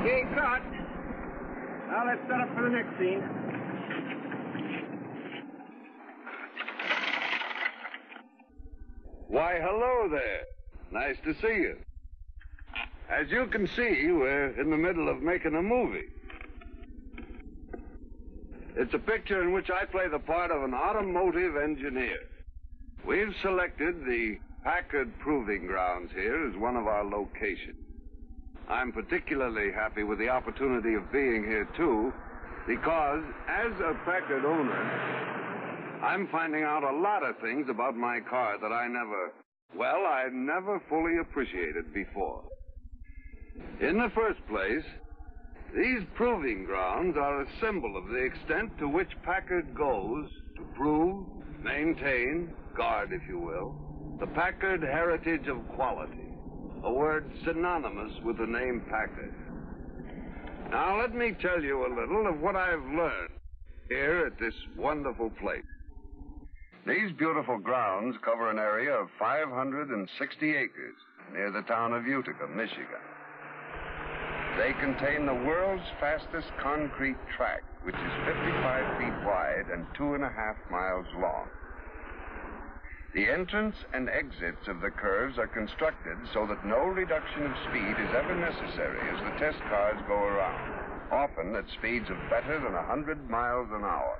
Okay, cut. Now let's set up for the next scene. Why, hello there. Nice to see you. As you can see, we're in the middle of making a movie. It's a picture in which I play the part of an automotive engineer. We've selected the Packard Proving Grounds here as one of our locations. I'm particularly happy with the opportunity of being here, too, because as a Packard owner, I'm finding out a lot of things about my car that I never fully appreciated before. In the first place, these proving grounds are a symbol of the extent to which Packard goes to prove, maintain, guard, if you will, the Packard heritage of quality, a word synonymous with the name Packard. Now, let me tell you a little of what I've learned here at this wonderful place. These beautiful grounds cover an area of 560 acres near the town of Utica, Michigan. They contain the world's fastest concrete track, which is 55 feet wide and 2.5 miles long. The entrance and exits of the curves are constructed so that no reduction of speed is ever necessary as the test cars go around, often at speeds of better than 100 miles an hour.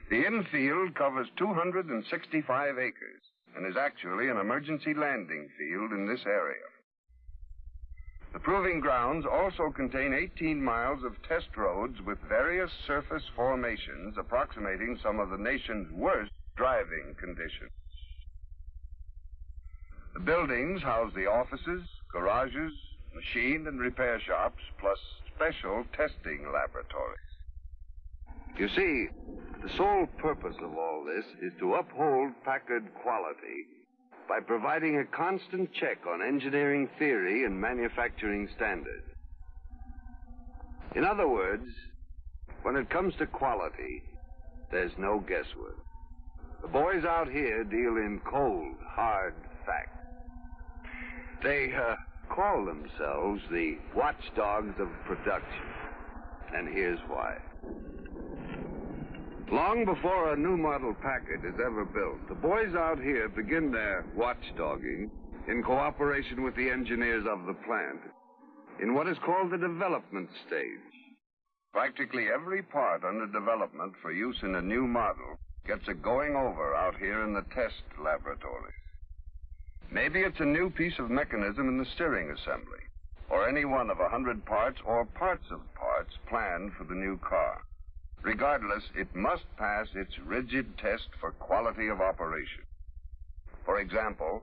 The infield covers 265 acres and is actually an emergency landing field in this area. The proving grounds also contain 18 miles of test roads with various surface formations approximating some of the nation's worst driving conditions. The buildings house the offices, garages, machine and repair shops, plus special testing laboratories. You see, the sole purpose of all this is to uphold Packard quality by providing a constant check on engineering theory and manufacturing standards. In other words, when it comes to quality, there's no guesswork. The boys out here deal in cold, hard facts. They call themselves the Watchdogs of production, and here's why. Long before a new model Packard is ever built, the boys out here begin their watchdogging in cooperation with the engineers of the plant in what is called the development stage. Practically every part under development for use in a new model gets a going over out here in the test laboratories. Maybe it's a new piece of mechanism in the steering assembly, or any one of 100 parts or parts of parts planned for the new car. Regardless, it must pass its rigid test for quality of operation. For example,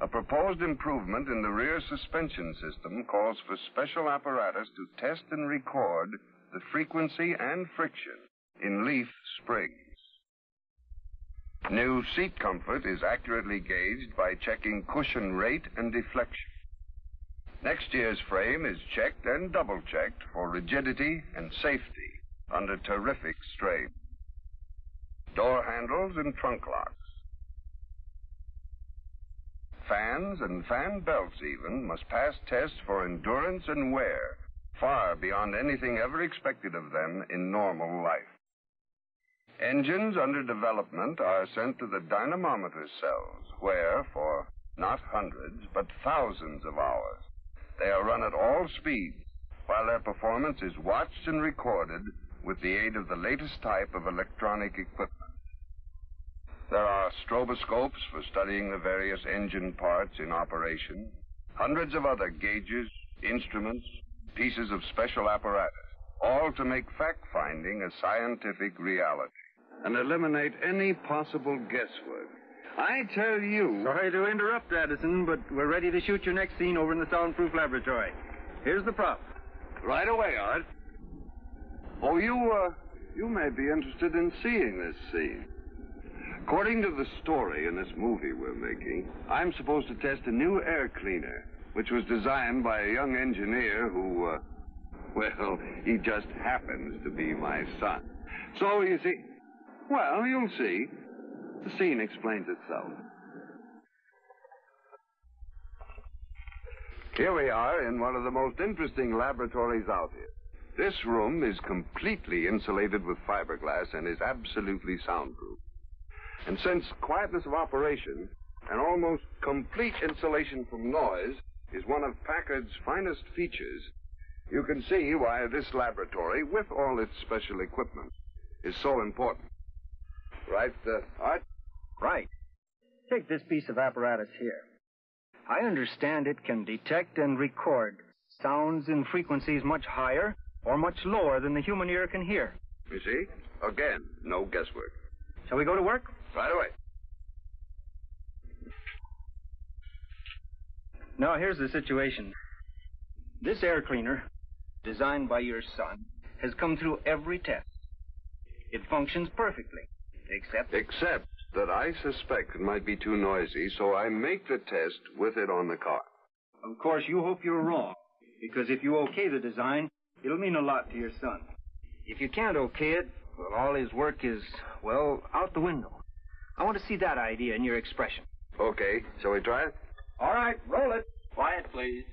a proposed improvement in the rear suspension system calls for special apparatus to test and record the frequency and friction in leaf springs. New seat comfort is accurately gauged by checking cushion rate and deflection. Next year's frame is checked and double-checked for rigidity and safety under terrific strain. Door handles and trunk locks. Fans and fan belts even must pass tests for endurance and wear, far beyond anything ever expected of them in normal life. Engines under development are sent to the dynamometer cells, where, for not hundreds, but thousands of hours, they are run at all speeds, while their performance is watched and recorded with the aid of the latest type of electronic equipment. There are stroboscopes for studying the various engine parts in operation, hundreds of other gauges, instruments, pieces of special apparatus, all to make fact-finding a scientific reality and eliminate any possible guesswork. I tell you... Sorry to interrupt, Addison, but we're ready to shoot your next scene over in the soundproof laboratory. Here's the prop. Right away, Art. Oh, you may be interested in seeing this scene. According to the story in this movie we're making, I'm supposed to test a new air cleaner, which was designed by a young engineer who, he just happens to be my son. So, you see, well, you'll see. The scene explains itself. Here we are in one of the most interesting laboratories out here. This room is completely insulated with fiberglass and is absolutely soundproof. And since quietness of operation and almost complete insulation from noise is one of Packard's finest features, you can see why this laboratory, with all its special equipment, is so important. Right, Art? Right. Take this piece of apparatus here. I understand it can detect and record sounds in frequencies much higher or much lower than the human ear can hear. You see? Again, no guesswork. Shall we go to work? Right away. Now, here's the situation. This air cleaner, designed by your son, has come through every test. It functions perfectly, except that I suspect it might be too noisy, so I make the test with it on the car. Of course, you hope you're wrong, because if you okay the design, it'll mean a lot to your son. If you can't okay it, well, all his work is, well, out the window. I want to see that idea in your expression. Okay, shall we try it? All right, roll it. Quiet, please.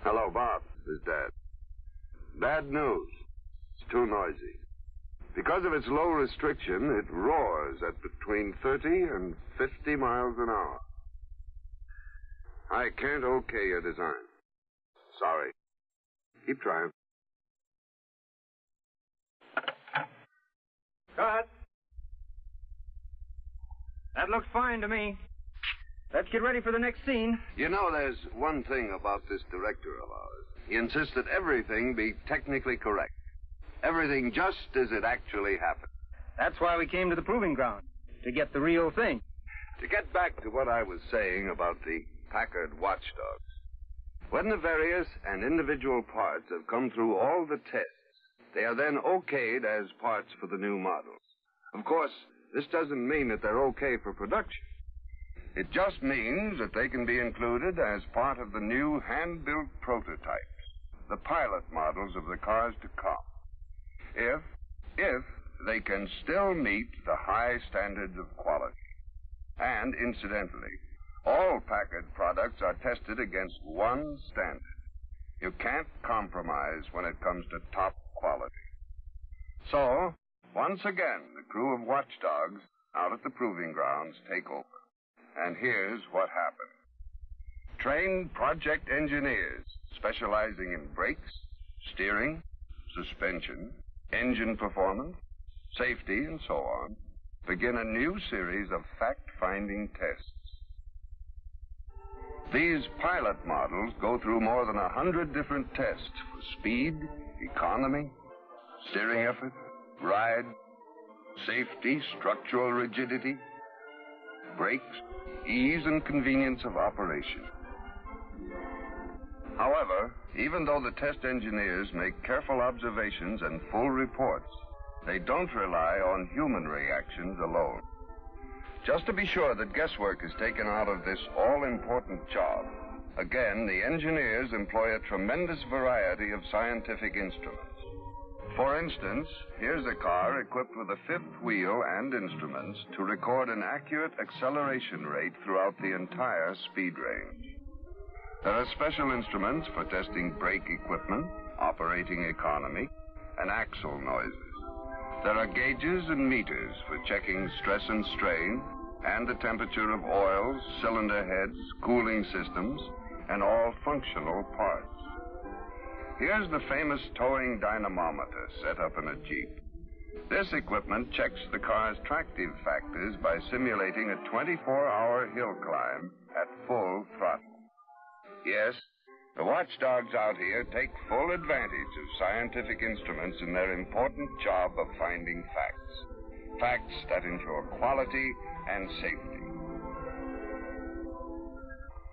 Hello, Bob. This is Dad. Bad news. It's too noisy. Because of its low restriction, it roars at between 30 and 50 miles an hour. I can't okay your design. Sorry. Keep trying. Cut. That looks fine to me. Let's get ready for the next scene. You know, there's one thing about this director of ours. He insists that everything be technically correct. Everything just as it actually happened. That's why we came to the proving ground, to get the real thing. To get back to what I was saying about the Packard Watchdogs. When the various and individual parts have come through all the tests, they are then okayed as parts for the new models. Of course, this doesn't mean that they're okay for production. It just means that they can be included as part of the new hand-built prototypes, the pilot models of the cars to come. If they can still meet the high standards of quality. And, incidentally, all Packard products are tested against one standard. You can't compromise when it comes to top quality. So, once again, the crew of Watchdogs out at the proving grounds take over. And here's what happened. Trained project engineers specializing in brakes, steering, suspension, engine performance, safety, and so on, begin a new series of fact-finding tests. These pilot models go through more than 100 different tests for speed, economy, steering effort, ride, safety, structural rigidity, brakes, ease and convenience of operation. However, even though the test engineers make careful observations and full reports, they don't rely on human reactions alone. Just to be sure that guesswork is taken out of this all-important job, again, the engineers employ a tremendous variety of scientific instruments. For instance, here's a car equipped with a fifth wheel and instruments to record an accurate acceleration rate throughout the entire speed range. There are special instruments for testing brake equipment, operating economy, and axle noises. There are gauges and meters for checking stress and strain, and the temperature of oils, cylinder heads, cooling systems, and all functional parts. Here's the famous towing dynamometer set up in a Jeep. This equipment checks the car's tractive factors by simulating a 24-hour hill climb at full throttle. Yes, the Watchdogs out here take full advantage of scientific instruments in their important job of finding facts. Facts that ensure quality and safety.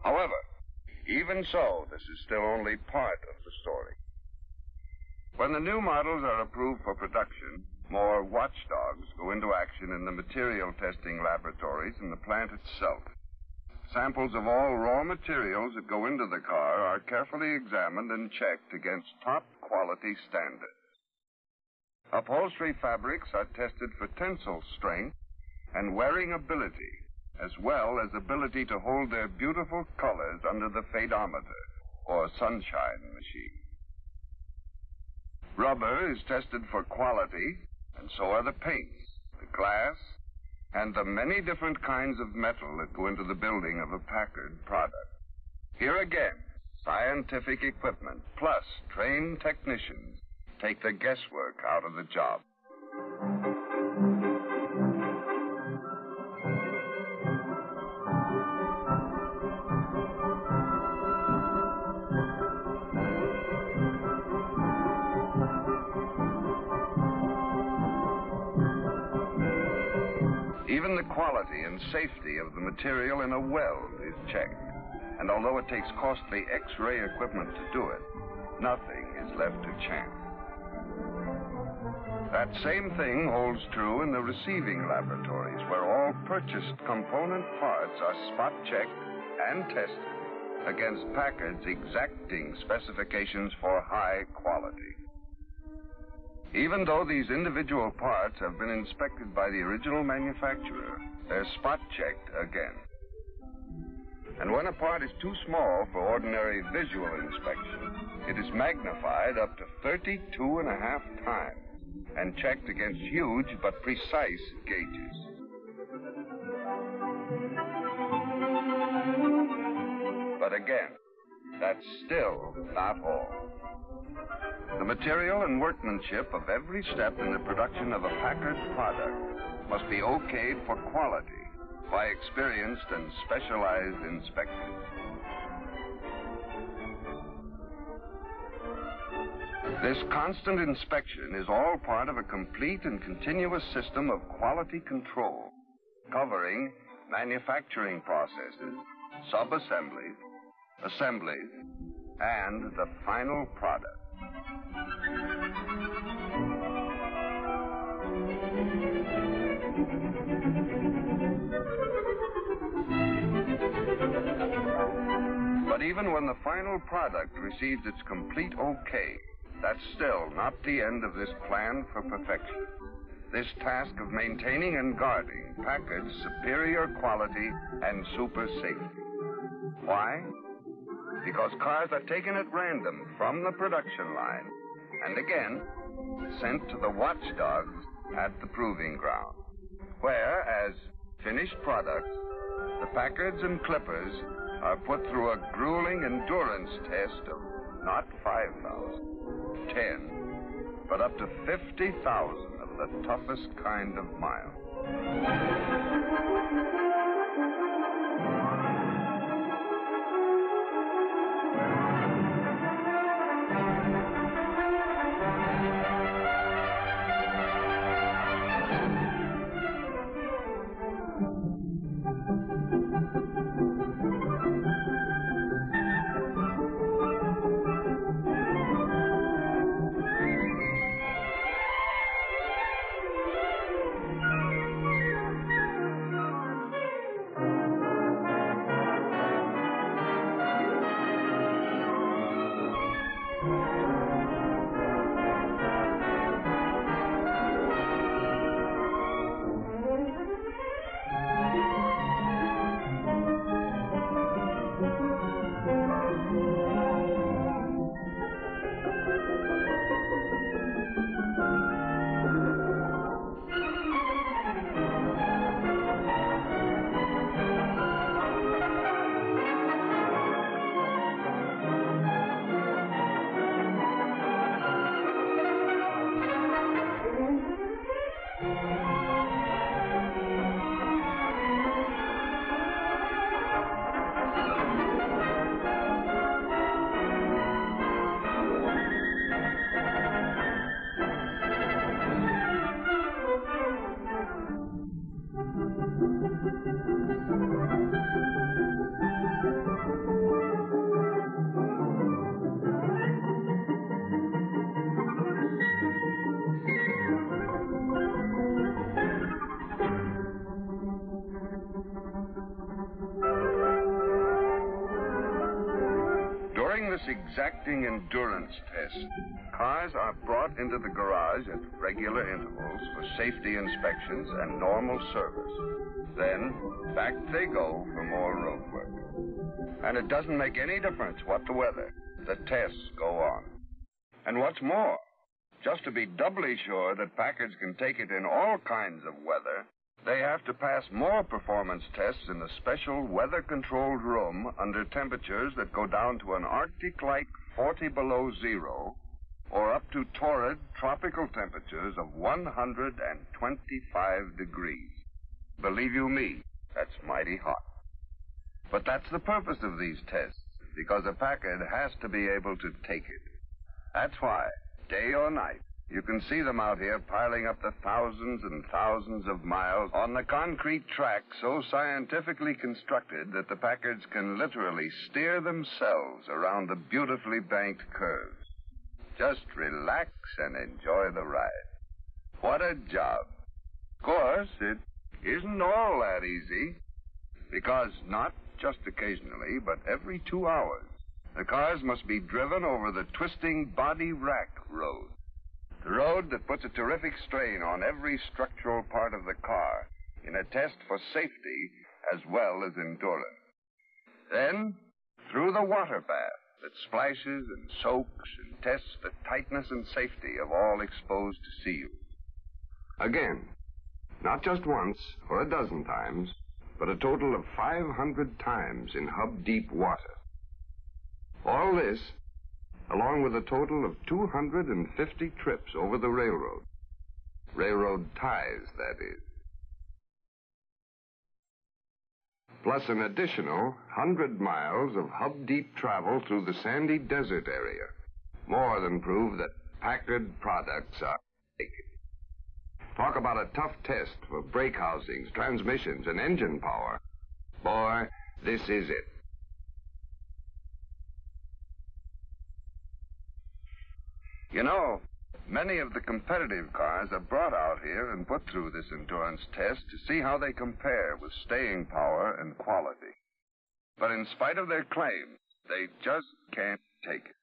However, Even so, this is still only part of the story. When the new models are approved for production, more watchdogs go into action in the material testing laboratories in the plant itself. Samples of all raw materials that go into the car are carefully examined and checked against top quality standards. Upholstery fabrics are tested for tensile strength and wearing ability, as well as ability to hold their beautiful colors under the fadometer, or sunshine machine. Rubber is tested for quality, and so are the paints, the glass, and the many different kinds of metal that go into the building of a Packard product. Here again, scientific equipment plus trained technicians take the guesswork out of the job. Even the quality and safety of the material in a weld is checked. And although it takes costly X-ray equipment to do it, nothing is left to chance. That same thing holds true in the receiving laboratories, where all purchased component parts are spot-checked and tested against Packard's exacting specifications for high quality. Even though these individual parts have been inspected by the original manufacturer, they're spot-checked again. And when a part is too small for ordinary visual inspection, it is magnified up to 32.5 times and checked against huge but precise gauges. But again, that's still not all. The material and workmanship of every step in the production of a Packard product must be okayed for quality by experienced and specialized inspectors. This constant inspection is all part of a complete and continuous system of quality control, covering manufacturing processes, sub-assemblies, assemblies, and the final product. But even when the final product receives its complete okay, that's still not the end of this plan for perfection. This task of maintaining and guarding Packard's superior quality and super safety. Why? Because cars are taken at random from the production line and again sent to the watchdogs at the proving ground, where, as finished products, the Packards and Clippers are put through a grueling endurance test of not 5,000, 10, but up to 50,000 of the toughest kind of miles. During this exacting endurance test, cars are brought into the garage at regular intervals for safety inspections and normal service. Then, back they go for more road work. And it doesn't make any difference what the weather. The tests go on. And what's more, just to be doubly sure that Packards can take it in all kinds of weather, they have to pass more performance tests in a special weather-controlled room under temperatures that go down to an Arctic-like 40 below zero or up to torrid tropical temperatures of 125 degrees. Believe you me, that's mighty hot. But that's the purpose of these tests, because a Packard has to be able to take it. That's why, day or night, you can see them out here piling up the thousands and thousands of miles on the concrete track so scientifically constructed that the Packards can literally steer themselves around the beautifully banked curves. Just relax and enjoy the ride. What a job. Of course, it isn't all that easy, because not just occasionally, but every 2 hours, the cars must be driven over the twisting body rack road. The road that puts a terrific strain on every structural part of the car in a test for safety as well as endurance. Then, through the water bath that splashes and soaks and tests the tightness and safety of all exposed seals. Again, not just once or a dozen times, but a total of 500 times in hub-deep water. All this, along with a total of 250 trips over the railroad. Railroad ties, that is. Plus an additional 100 miles of hub-deep travel through the sandy desert area. More than prove that Packard products are taken. Talk about a tough test for brake housings, transmissions, and engine power. Boy, this is it. You know, many of the competitive cars are brought out here and put through this endurance test to see how they compare with staying power and quality. But in spite of their claims, they just can't take it.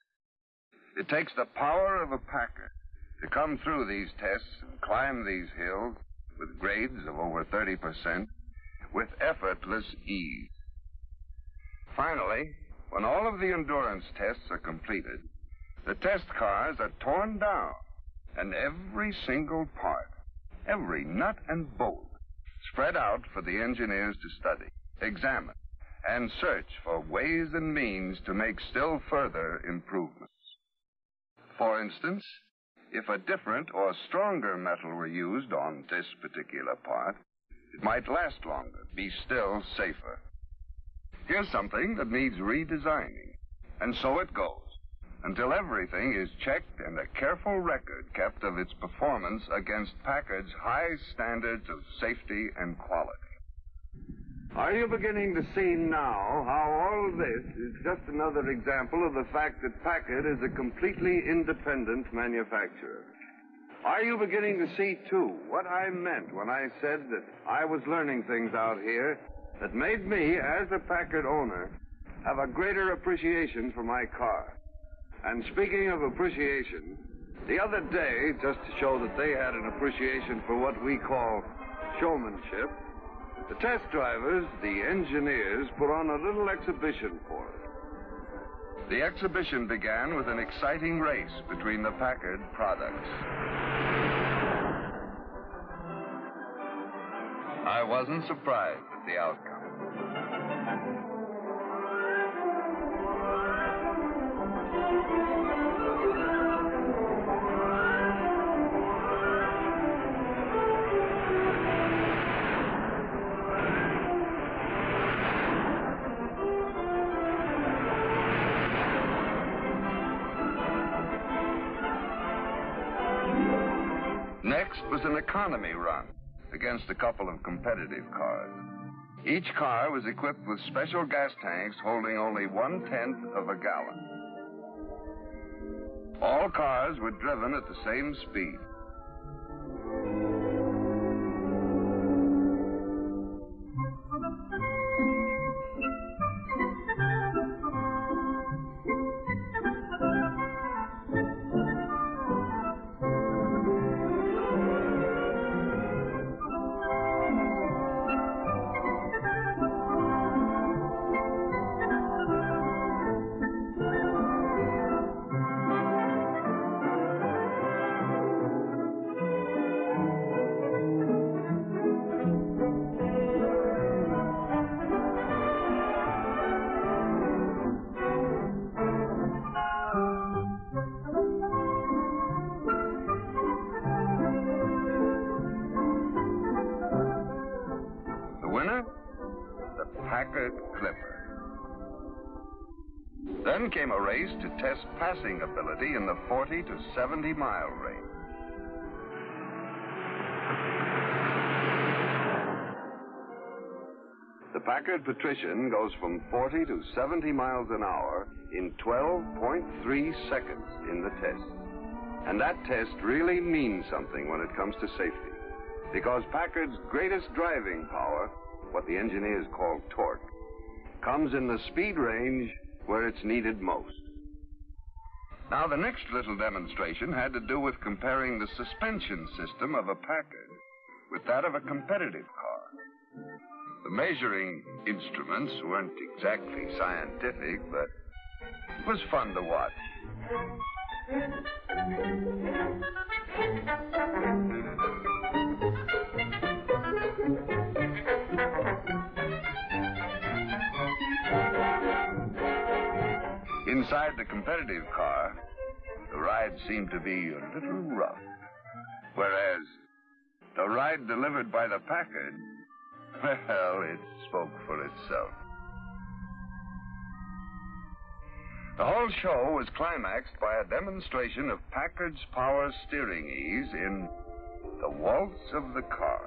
It takes the power of a Packard to come through these tests and climb these hills with grades of over 30% with effortless ease. Finally, when all of the endurance tests are completed, the test cars are torn down, and every single part, every nut and bolt, spread out for the engineers to study, examine, and search for ways and means to make still further improvements. For instance, if a different or stronger metal were used on this particular part, it might last longer, be still safer. Here's something that needs redesigning, and so it goes, until everything is checked and a careful record kept of its performance against Packard's high standards of safety and quality. Are you beginning to see now how all this is just another example of the fact that Packard is a completely independent manufacturer? Are you beginning to see, too, what I meant when I said that I was learning things out here that made me, as a Packard owner, have a greater appreciation for my car? And speaking of appreciation, the other day, just to show that they had an appreciation for what we call showmanship, the test drivers, the engineers, put on a little exhibition for us. The exhibition began with an exciting race between the Packard products. I wasn't surprised at the outcome. Next was an economy run against a couple of competitive cars. Each car was equipped with special gas tanks holding only 1/10 of a gallon. All cars were driven at the same speed. clipper. Then came a race to test passing ability in the 40 to 70 mile range. The Packard Patrician goes from 40 to 70 miles an hour in 12.3 seconds in the test. And that test really means something when it comes to safety, because Packard's greatest driving power, what the engineers call torque, comes in the speed range where it's needed most. Now, the next little demonstration had to do with comparing the suspension system of a Packard with that of a competitive car. The measuring instruments weren't exactly scientific, but it was fun to watch. Inside the competitive car, the ride seemed to be a little rough, whereas the ride delivered by the Packard, well, it spoke for itself. The whole show was climaxed by a demonstration of Packard's power steering ease in the waltz of the car.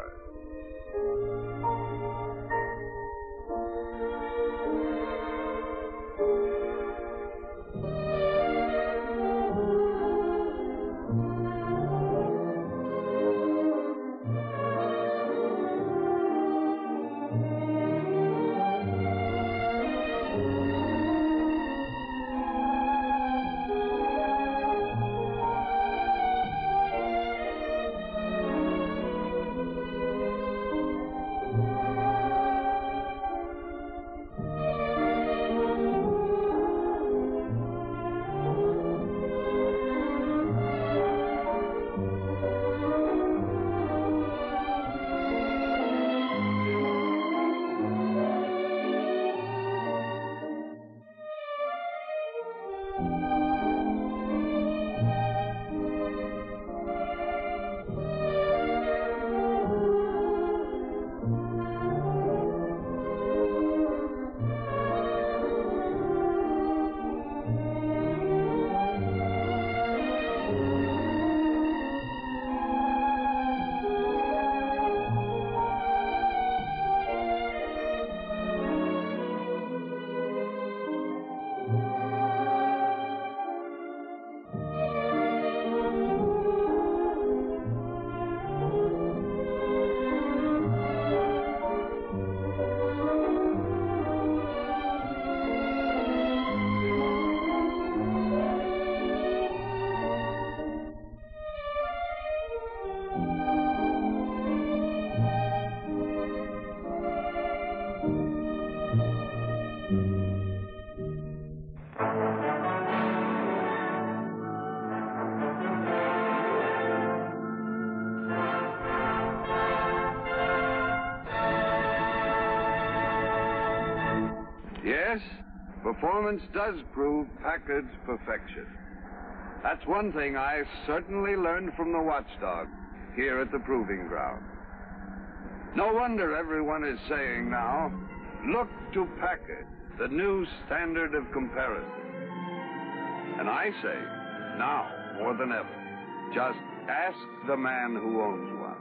Yes, performance does prove Packard's perfection. That's one thing I certainly learned from the Watchdogs here at the Proving Ground. No wonder everyone is saying now, look to Packard, the new standard of comparison. And I say, now more than ever, just ask the man who owns one.